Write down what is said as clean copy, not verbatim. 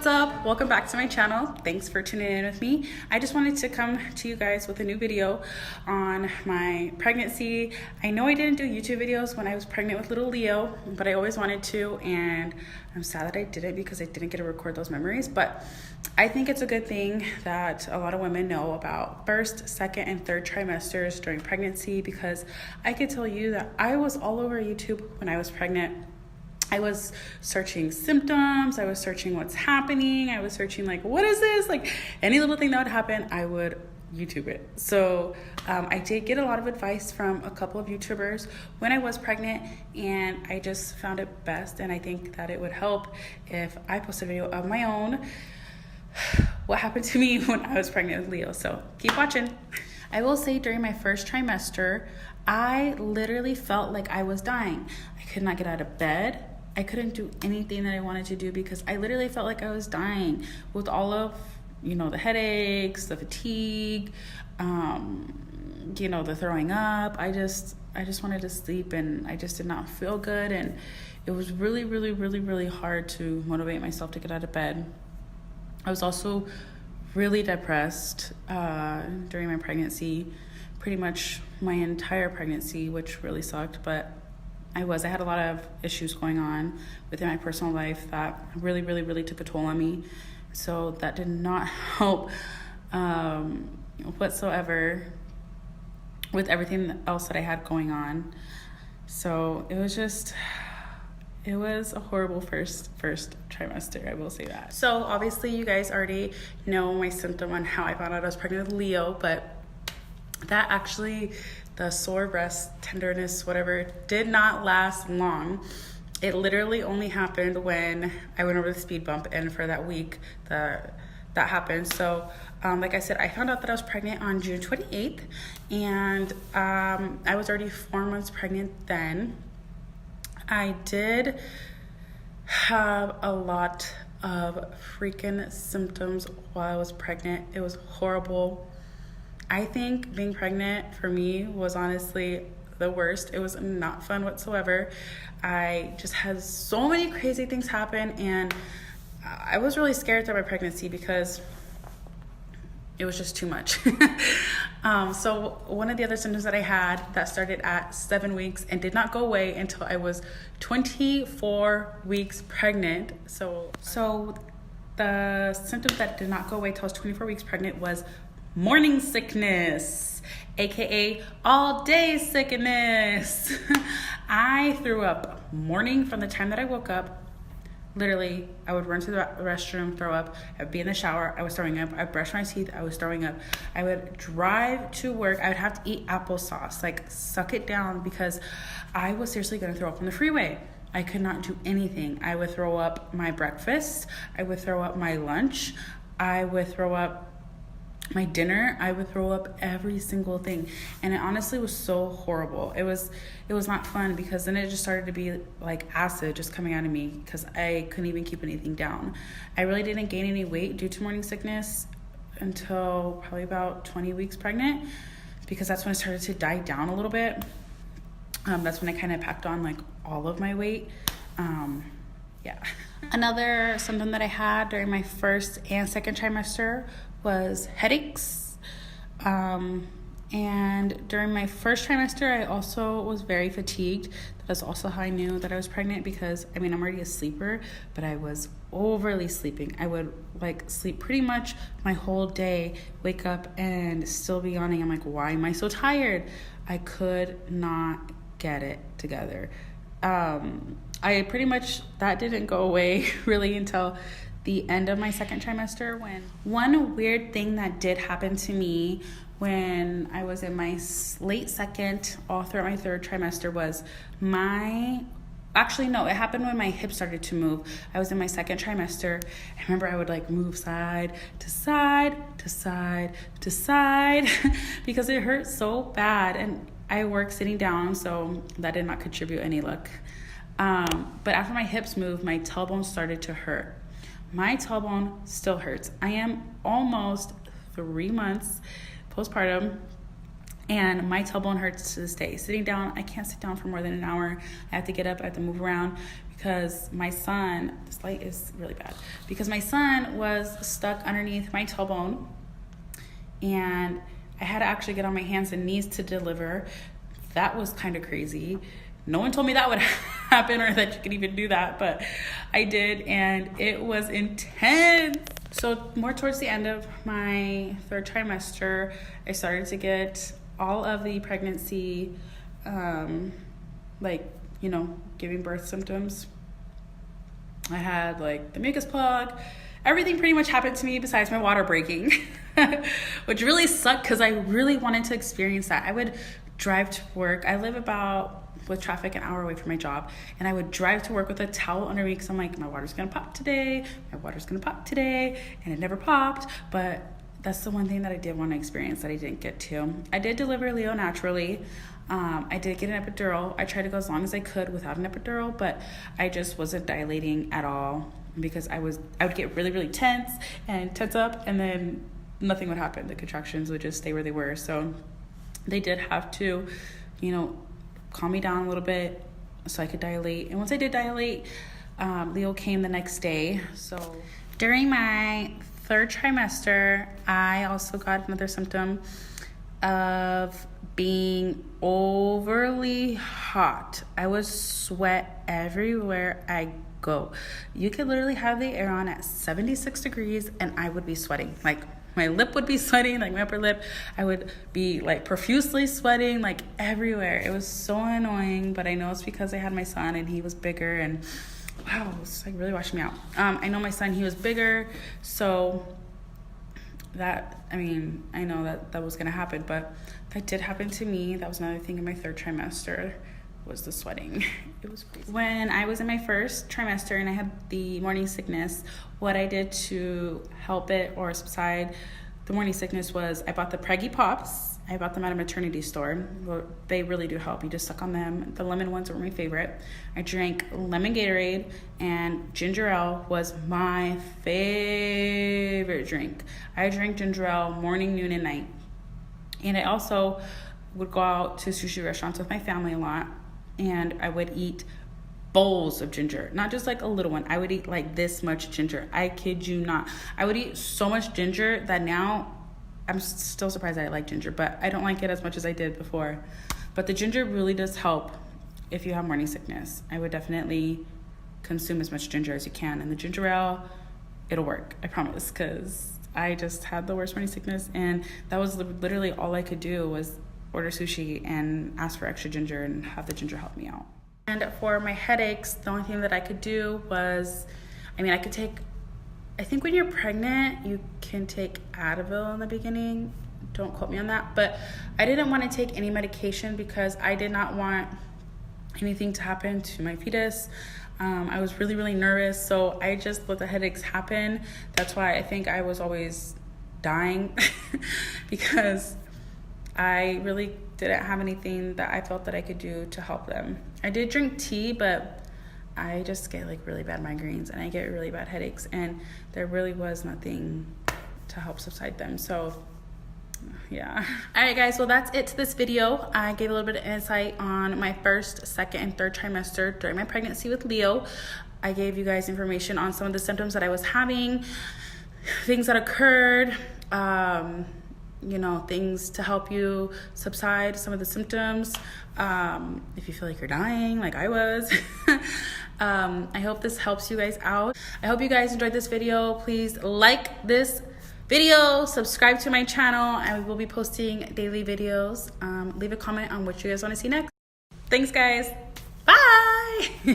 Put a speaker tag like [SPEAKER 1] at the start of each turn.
[SPEAKER 1] what's up? Welcome back to my channel. Thanks for tuning in with me. I just wanted to come to you guys with a new video on my pregnancy. I know I didn't do YouTube videos when I was pregnant with little Leo, but I always wanted to, and I'm sad that I didn't because I didn't get to record those memories. But I think it's a good thing that a lot of women know about first, second, and third trimesters during pregnancy, because I could tell you that I was all over YouTube when I was pregnant. I was searching symptoms, I was searching what's happening, I was searching like, what is this? Like any little thing that would happen, I would YouTube it. So I did get a lot of advice from a couple of YouTubers when I was pregnant, and I just found it best, and I think that it would help if I post a video of my own, what happened to me when I was pregnant with Leo. So keep watching. I will say during my first trimester, I literally felt like I was dying. I could not get out of bed. I couldn't do anything that I wanted to do because I literally felt like I was dying with all of, the headaches, the fatigue, the throwing up. I just wanted to sleep, and I just did not feel good. And it was really, really, really, really hard to motivate myself to get out of bed. I was also really depressed during my pregnancy, pretty much my entire pregnancy, which really sucked, but I had a lot of issues going on within my personal life that really, really, really took a toll on me. So that did not help whatsoever with everything else that I had going on. So it was a horrible first trimester, I will say that. So obviously you guys already know my symptom on how I found out I was pregnant with Leo, but that actually, the sore breast, tenderness, whatever, did not last long. It literally only happened when I went over the speed bump, and for that week that happened. So like I said, I found out that I was pregnant on June 28th, and I was already 4 months pregnant then. I did have a lot of freaking symptoms while I was pregnant. It was horrible. I think being pregnant for me was honestly the worst. It was not fun whatsoever. I just had so many crazy things happen, and I was really scared through my pregnancy because it was just too much. So one of the other symptoms that I had that started at 7 weeks and did not go away until I was 24 weeks pregnant. So the symptoms that did not go away until I was 24 weeks pregnant was morning sickness, aka all day sickness. I threw up morning from the time that I woke up. Literally, I would run to the restroom, throw up. I'd be in the shower, I was throwing up. I'd brush my teeth, I was throwing up. I would drive to work, I would have to eat applesauce, like suck it down, because I was seriously gonna throw up on the freeway. I could not do anything. I would throw up my breakfast, I would throw up my lunch, I would throw up my dinner, I would throw up every single thing, and it honestly was so horrible. It was not fun, because then it just started to be like acid just coming out of me because I couldn't even keep anything down. I really didn't gain any weight due to morning sickness until probably about 20 weeks pregnant, because that's when it started to die down a little bit. That's when I kind of packed on like all of my weight. Another symptom that I had during my first and second trimester was headaches. And during my first trimester, I also was very fatigued. That's also how I knew that I was pregnant, because I'm already a sleeper, but I was overly sleeping. I would sleep pretty much my whole day, wake up and still be yawning. I'm like, why am I so tired? I could not get it together. That didn't go away really until the end of my second trimester. When one weird thing that did happen to me when I was in my late second, all throughout my third trimester, was it happened when my hips started to move. I was in my second trimester. I remember I would move side to side to side to side because it hurt so bad, and I work sitting down, so that did not contribute any luck. But after my hips moved, my tailbone started to hurt. My tailbone still hurts. I am almost 3 months postpartum, And my tailbone hurts to this day. Sitting down, I can't sit down for more than an hour. I have to get up, I have to move around because my son, this light is really bad, because my son was stuck underneath my tailbone and I had to actually get on my hands and knees to deliver. That was kind of crazy. No one told me that would happen or that you could even do that, but I did, and it was intense. So more towards the end of my 3rd trimester, I started to get all of the pregnancy, giving birth symptoms. I had like the mucus plug. Everything pretty much happened to me besides my water breaking, which really sucked because I really wanted to experience that. I would drive to work. I live about, with traffic, an hour away from my job, and I would drive to work with a towel under me because I'm like, my water's gonna pop today, and it never popped. But that's the one thing that I did want to experience that I didn't get to. I did deliver Leo naturally. I did get an epidural. I tried to go as long as I could without an epidural, but I just wasn't dilating at all because I would get really, really tense up, and then nothing would happen. The contractions would just stay where they were. So they did have to, calm me down a little bit so I could dilate. And once I did dilate, Leo came the next day. So during my 3rd trimester, I also got another symptom of being overly hot. I would sweat everywhere I go. You could literally have the air on at 76 degrees and I would be sweating. Like my lip would be sweating, like my upper lip. I would be like profusely sweating, like everywhere. It was so annoying, but I know it's because I had my son and he was bigger, and wow, it's like really washing me out. I know my son, he was bigger, so I know that was gonna happen, but that did happen to me. That was another thing in my 3rd trimester, was the sweating. It was crazy. When I was in my 1st trimester and I had the morning sickness, what I did to help it or subside the morning sickness was I bought the Preggy Pops. I bought them at a maternity store. They really do help. You just suck on them. The lemon ones were my favorite. I drank lemon Gatorade, and ginger ale was my favorite drink. I drank ginger ale morning, noon, and night. And I also would go out to sushi restaurants with my family a lot, and I would eat bowls of ginger, not just like a little one. I would eat like this much ginger. I kid you not. I would eat so much ginger that now I'm still surprised I like ginger, but I don't like it as much as I did before. But the ginger really does help if you have morning sickness. I would definitely consume as much ginger as you can, and the ginger ale, it'll work, I promise, because I just had the worst morning sickness, and that was literally all I could do was order sushi and ask for extra ginger and have the ginger help me out. And for my headaches, the only thing that I could do was, I could take, I think when you're pregnant, you can take Advil in the beginning. Don't quote me on that. But I didn't want to take any medication because I did not want anything to happen to my fetus. I was really, really nervous. So I just let the headaches happen. That's why I think I was always dying because I really didn't have anything that I felt that I could do to help them. I did drink tea, but I just get like really bad migraines and I get really bad headaches, and there really was nothing to help subside them. So yeah. All right, guys, well, that's it to this video. I gave a little bit of insight on my 1st, 2nd, and 3rd trimester during my pregnancy with Leo. I gave you guys information on some of the symptoms that I was having, things that occurred, things to help you subside some of the symptoms. If you feel like you're dying, like I was. I hope this helps you guys out. I hope you guys enjoyed this video. Please like this video, subscribe to my channel. I will be posting daily videos. Leave a comment on what you guys want to see next. Thanks, guys. Bye.